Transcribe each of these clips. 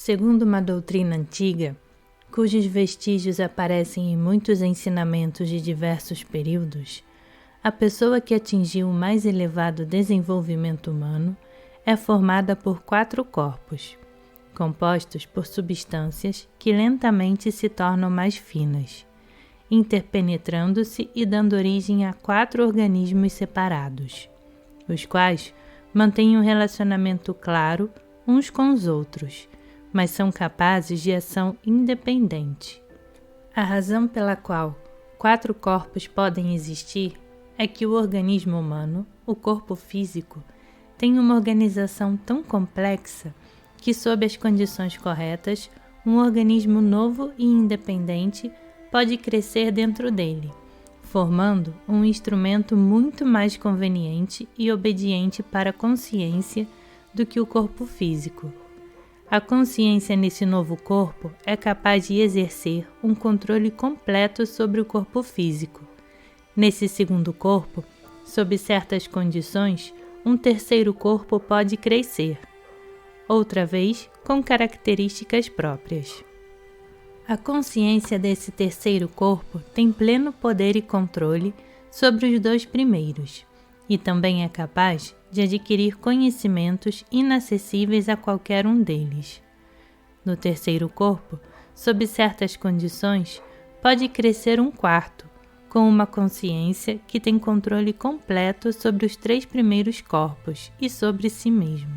Segundo uma doutrina antiga, cujos vestígios aparecem em muitos ensinamentos de diversos períodos, a pessoa que atingiu o mais elevado desenvolvimento humano é formada por 4 corpos, compostos por substâncias que lentamente se tornam mais finas, interpenetrando-se e dando origem a 4 organismos separados, os quais mantêm um relacionamento claro uns com os outros, mas são capazes de ação independente. A razão pela qual 4 corpos podem existir é que o organismo humano, o corpo físico, tem uma organização tão complexa que, sob as condições corretas, um organismo novo e independente pode crescer dentro dele, formando um instrumento muito mais conveniente e obediente para a consciência do que o corpo físico. A consciência nesse novo corpo é capaz de exercer um controle completo sobre o corpo físico. Nesse segundo corpo, sob certas condições, um terceiro corpo pode crescer, outra vez com características próprias. A consciência desse terceiro corpo tem pleno poder e controle sobre os 2 primeiros, e também é capaz de adquirir conhecimentos inacessíveis a qualquer um deles. No terceiro corpo, sob certas condições, pode crescer um quarto, com uma consciência que tem controle completo sobre os 3 primeiros corpos e sobre si mesmo.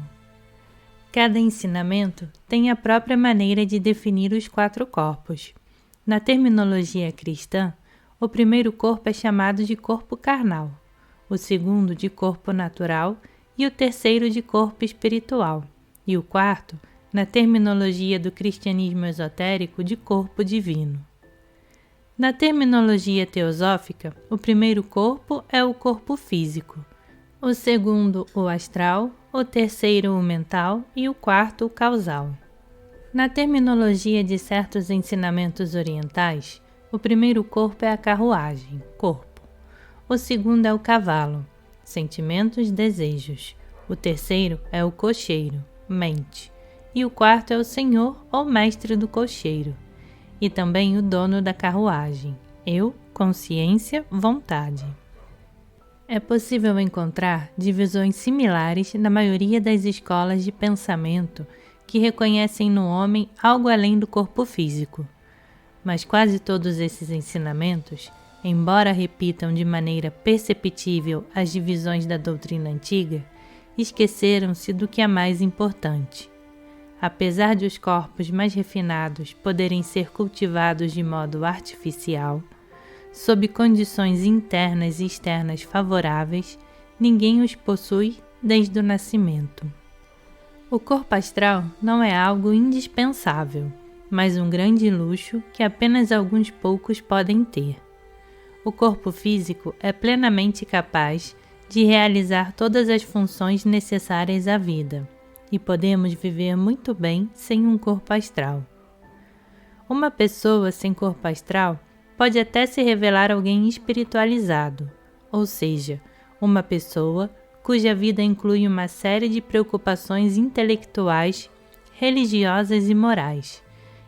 Cada ensinamento tem a própria maneira de definir os 4 corpos. Na terminologia cristã, o primeiro corpo é chamado de corpo carnal, o segundo de corpo natural e o terceiro de corpo espiritual, e o quarto, na terminologia do cristianismo esotérico, de corpo divino. Na terminologia teosófica, o primeiro corpo é o corpo físico, o segundo o astral, o terceiro o mental e o quarto o causal. Na terminologia de certos ensinamentos orientais, o primeiro corpo é a carruagem, corpo. O segundo é o cavalo, sentimentos, desejos. O terceiro é o cocheiro, mente. E o quarto é o senhor ou mestre do cocheiro. E também o dono da carruagem, eu, consciência, vontade. É possível encontrar divisões similares na maioria das escolas de pensamento que reconhecem no homem algo além do corpo físico. Mas quase todos esses ensinamentos, embora repitam de maneira perceptível as divisões da doutrina antiga, esqueceram-se do que é mais importante. Apesar de os corpos mais refinados poderem ser cultivados de modo artificial, sob condições internas e externas favoráveis, ninguém os possui desde o nascimento. O corpo astral não é algo indispensável, mas um grande luxo que apenas alguns poucos podem ter. O corpo físico é plenamente capaz de realizar todas as funções necessárias à vida, e podemos viver muito bem sem um corpo astral. Uma pessoa sem corpo astral pode até se revelar alguém espiritualizado, ou seja, uma pessoa cuja vida inclui uma série de preocupações intelectuais, religiosas e morais,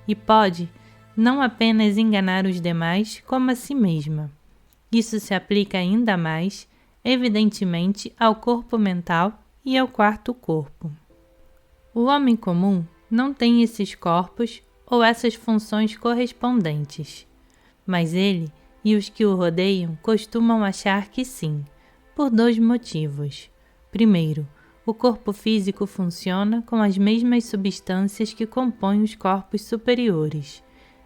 e pode não apenas enganar os demais, como a si mesma. Isso se aplica ainda mais, evidentemente, ao corpo mental e ao quarto corpo. O homem comum não tem esses corpos ou essas funções correspondentes, mas ele e os que o rodeiam costumam achar que sim, por 2 motivos. Primeiro, o corpo físico funciona com as mesmas substâncias que compõem os corpos superiores,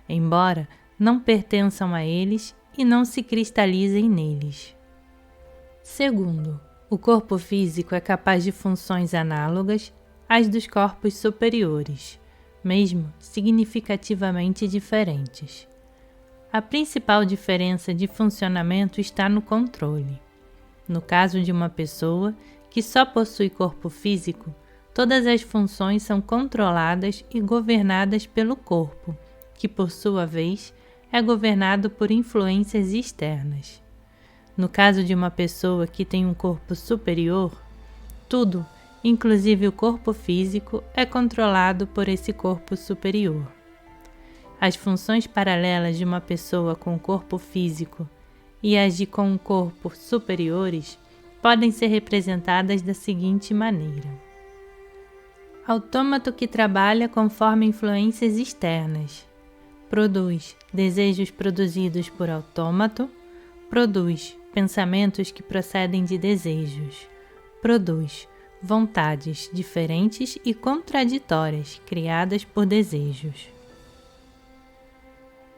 embora não pertençam a eles e não se cristalizem neles. Segundo, o corpo físico é capaz de funções análogas às dos corpos superiores, mesmo significativamente diferentes. A principal diferença de funcionamento está no controle. No caso de uma pessoa que só possui corpo físico, todas as funções são controladas e governadas pelo corpo, que por sua vez é governado por influências externas. No caso de uma pessoa que tem um corpo superior, tudo, inclusive o corpo físico, é controlado por esse corpo superior. As funções paralelas de uma pessoa com corpo físico e as de com corpo superiores podem ser representadas da seguinte maneira: autômato que trabalha conforme influências externas, produz desejos produzidos por autômato, produz pensamentos que procedem de desejos, produz vontades diferentes e contraditórias criadas por desejos.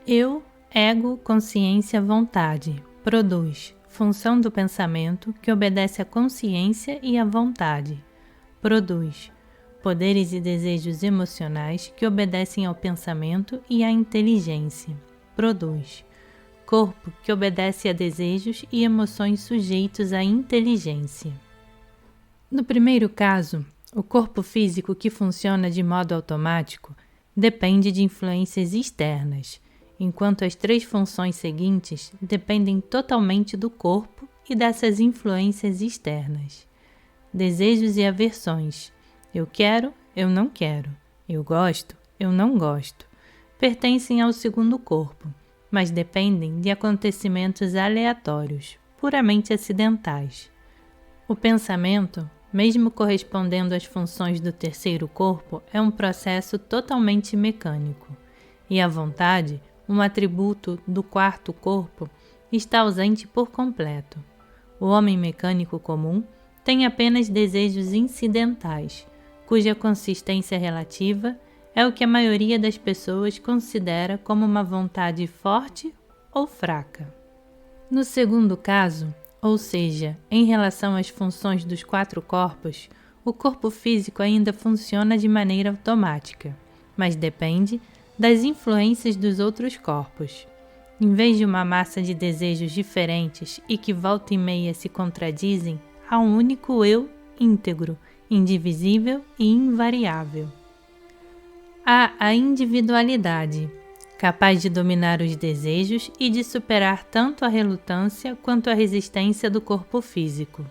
Eu, ego, consciência, vontade, produz função do pensamento que obedece à consciência e à vontade, produz poderes e desejos emocionais que obedecem ao pensamento e à inteligência, produz corpo que obedece a desejos e emoções sujeitos à inteligência. No primeiro caso, o corpo físico que funciona de modo automático depende de influências externas, enquanto as 3 funções seguintes dependem totalmente do corpo e dessas influências externas. Desejos e aversões. Eu quero, eu não quero. Eu gosto, eu não gosto. Pertencem ao segundo corpo, mas dependem de acontecimentos aleatórios, puramente acidentais. O pensamento, mesmo correspondendo às funções do terceiro corpo, é um processo totalmente mecânico, e a vontade, um atributo do quarto corpo, está ausente por completo. O homem mecânico comum tem apenas desejos incidentais, cuja consistência relativa é o que a maioria das pessoas considera como uma vontade forte ou fraca. No segundo caso, ou seja, em relação às funções dos 4 corpos, o corpo físico ainda funciona de maneira automática, mas depende das influências dos outros corpos. Em vez de uma massa de desejos diferentes e que volta e meia se contradizem, há um único eu íntegro, indivisível e invariável. Há a individualidade, capaz de dominar os desejos e de superar tanto a relutância quanto a resistência do corpo físico.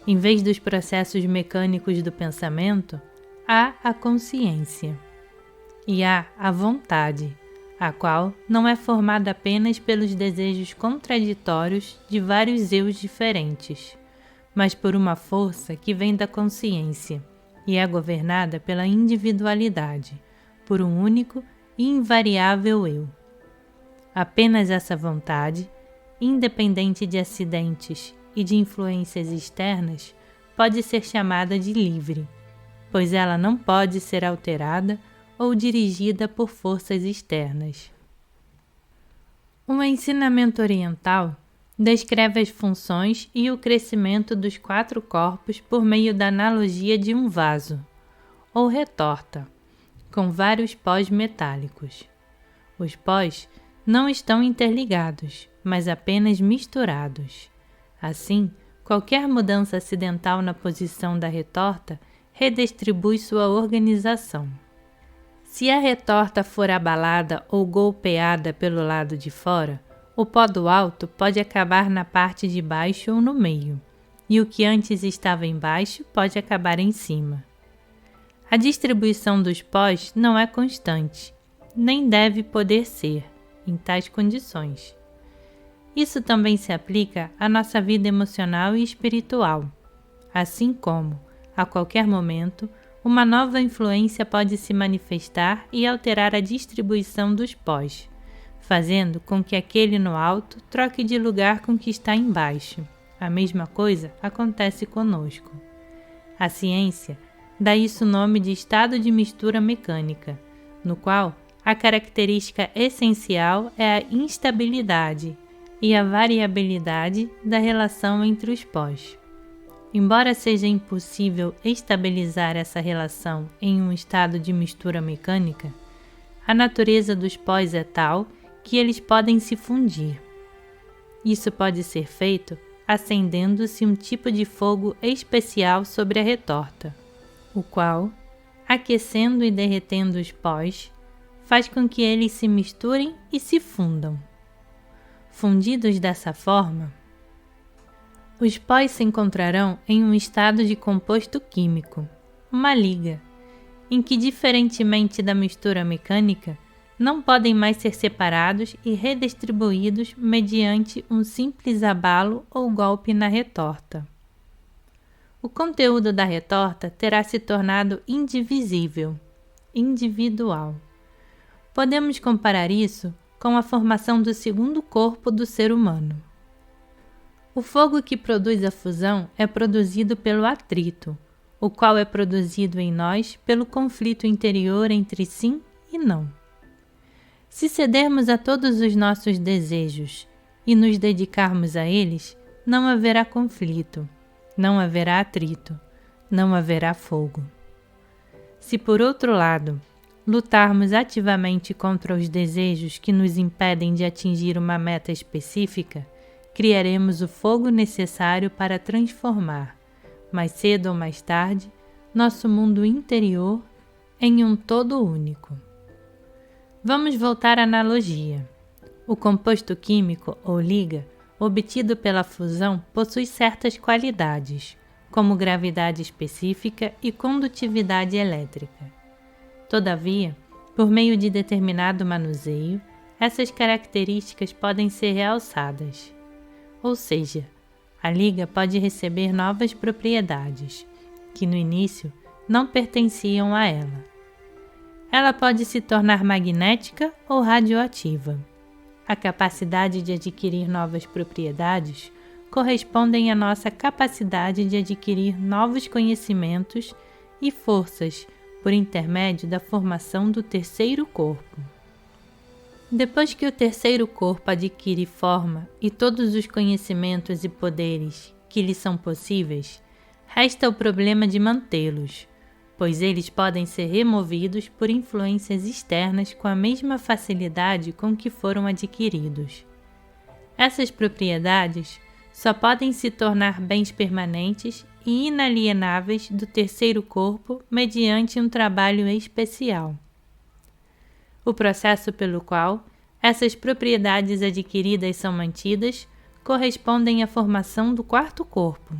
Em vez dos processos mecânicos do pensamento, há a consciência. E há a vontade, a qual não é formada apenas pelos desejos contraditórios de vários eus diferentes, mas por uma força que vem da consciência e é governada pela individualidade, por um único e invariável eu. Apenas essa vontade, independente de acidentes e de influências externas, pode ser chamada de livre, pois ela não pode ser alterada ou dirigida por forças externas. O ensinamento oriental descreve as funções e o crescimento dos 4 corpos por meio da analogia de um vaso, ou retorta, com vários pós metálicos. Os pós não estão interligados, mas apenas misturados. Assim, qualquer mudança acidental na posição da retorta redistribui sua organização. Se a retorta for abalada ou golpeada pelo lado de fora, o pó do alto pode acabar na parte de baixo ou no meio, e o que antes estava embaixo pode acabar em cima. A distribuição dos pós não é constante, nem deve poder ser, em tais condições. Isso também se aplica à nossa vida emocional e espiritual, assim como, a qualquer momento, uma nova influência pode se manifestar e alterar a distribuição dos pós, fazendo com que aquele no alto troque de lugar com o que está embaixo. A mesma coisa acontece conosco. A ciência dá isso o nome de estado de mistura mecânica, no qual a característica essencial é a instabilidade e a variabilidade da relação entre os pós. Embora seja impossível estabilizar essa relação em um estado de mistura mecânica, a natureza dos pós é tal que eles podem se fundir. Isso pode ser feito acendendo-se um tipo de fogo especial sobre a retorta, o qual, aquecendo e derretendo os pós, faz com que eles se misturem e se fundam. Fundidos dessa forma, Os pós se encontrarão em um estado de composto químico, uma liga, em que, diferentemente da mistura mecânica, não podem mais ser separados e redistribuídos mediante um simples abalo ou golpe na retorta. O conteúdo da retorta terá se tornado indivisível, individual. Podemos comparar isso com a formação do segundo corpo do ser humano. O fogo que produz a fusão é produzido pelo atrito, o qual é produzido em nós pelo conflito interior entre sim e não. Se cedermos a todos os nossos desejos e nos dedicarmos a eles, não haverá conflito, não haverá atrito, não haverá fogo. Se, por outro lado, lutarmos ativamente contra os desejos que nos impedem de atingir uma meta específica, criaremos o fogo necessário para transformar, mais cedo ou mais tarde, nosso mundo interior em um todo único. Vamos voltar à analogia. O composto químico ou liga, obtido pela fusão, possui certas qualidades, como gravidade específica e condutividade elétrica. Todavia, por meio de determinado manuseio, essas características podem ser realçadas. Ou seja, a liga pode receber novas propriedades, que no início não pertenciam a ela. Ela pode se tornar magnética ou radioativa. A capacidade de adquirir novas propriedades correspondem à nossa capacidade de adquirir novos conhecimentos e forças por intermédio da formação do terceiro corpo. Depois que o terceiro corpo adquire forma e todos os conhecimentos e poderes que lhe são possíveis, resta o problema de mantê-los, pois eles podem ser removidos por influências externas com a mesma facilidade com que foram adquiridos. Essas propriedades só podem se tornar bens permanentes e inalienáveis do terceiro corpo mediante um trabalho especial. O processo pelo qual essas propriedades adquiridas são mantidas correspondem à formação do quarto corpo.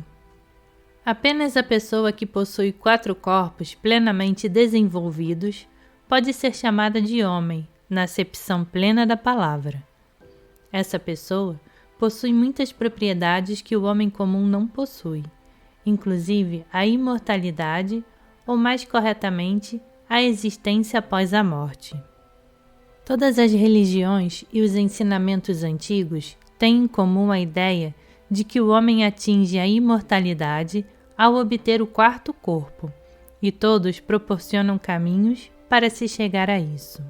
Apenas a pessoa que possui 4 corpos plenamente desenvolvidos pode ser chamada de homem, na acepção plena da palavra. Essa pessoa possui muitas propriedades que o homem comum não possui, inclusive a imortalidade, ou mais corretamente, a existência após a morte. Todas as religiões e os ensinamentos antigos têm em comum a ideia de que o homem atinge a imortalidade ao obter o quarto corpo, e todos proporcionam caminhos para se chegar a isso.